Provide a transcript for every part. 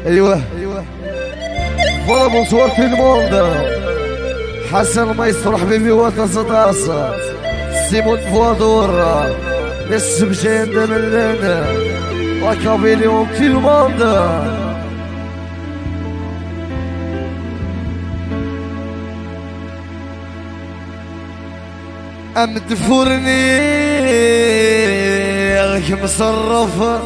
ايوه فوالا بونسوار في الموند. حسن مايسترو حبيبي وتصداصة سيمون فوادور نسب جند من لنا وكابيليون في الموند. أم تفورني غيك مصرف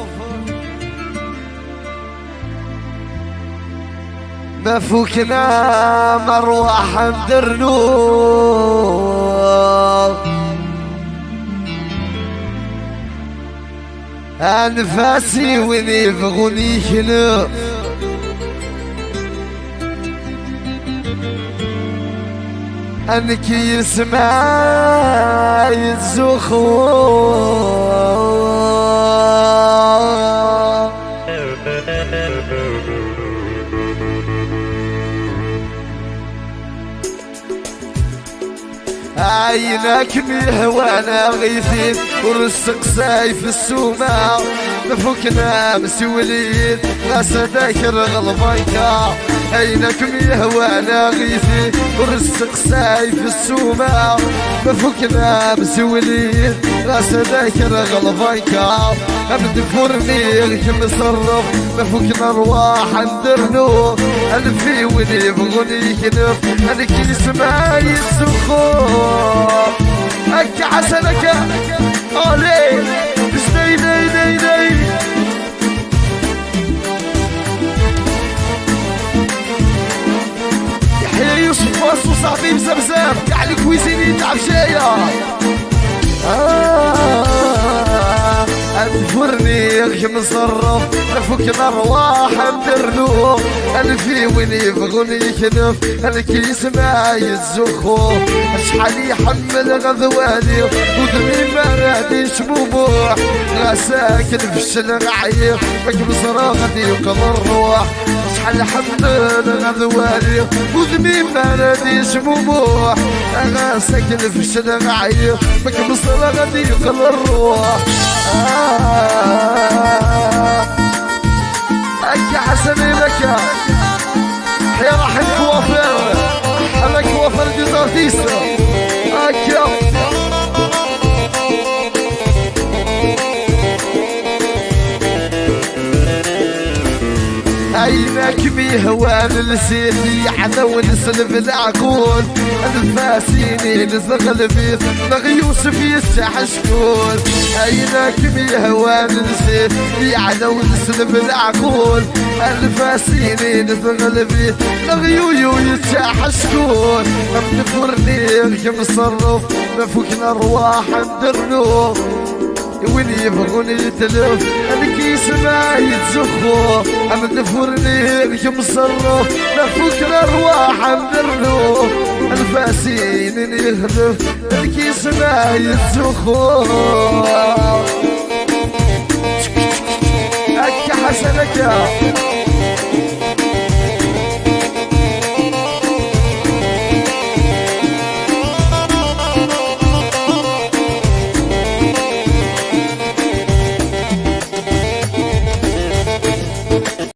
ما فوكنا مروح ندرنو أنفاسي وين يبغوني يخلف أنك يسمع يزخو عينك مهوانا غيثين ورزق سايف السومة مفوكنا مسولين غاسة ذاكر غلبانكا. عينك مهوانا غيثين ورزق سايف السومة مفوكنا مسولين غاسة ذاكر غلبانكا. أبد فرني غيك مصرف مفوكنا رواح ندرنو ألفي وين يبغوني يكنف أنك يسمع يسخوف أك حسنك أولي دي دي دي دي يحيى يوسف واصو صاحبي بزمزم كاع الكويزيني تاع بشاية. أنفرني غيك مصرف نفك نرواح ندرنو ألفي وين يبغوني يكنف أنك يسمع يتزخو شحال يحمل غذواني ودمي ما راديش بوبوح غساكن في الشلع عيق بك بصرا غادي يقل الروح شحال يحمل غذواني ودمي ما راديش بوبوح غساكن في الشلع عيق بك بصرا غادي يقل الروح. أكا حسني لك يا راح الكوافير أنا كوافير دي زارتيستا أكا عينك ميهوان لسيدي عنا ونسلف العقول الفاسيني نزغل فيه يوسف يسح شكون. عينك ميهوان لسيدي عنا ونسلف العقول الفاسيني نزغل فيه يسح شكون. أم تفرني غيك مصرف مفوكنا رواح ندرنو وين يبغوني يتلف أنك يسمع يتزخو. أم تفرني غيك مصرف مفوكنا رواح ندرنو الفاسين يهدف أنك يسمع يتزخو. أك حسنك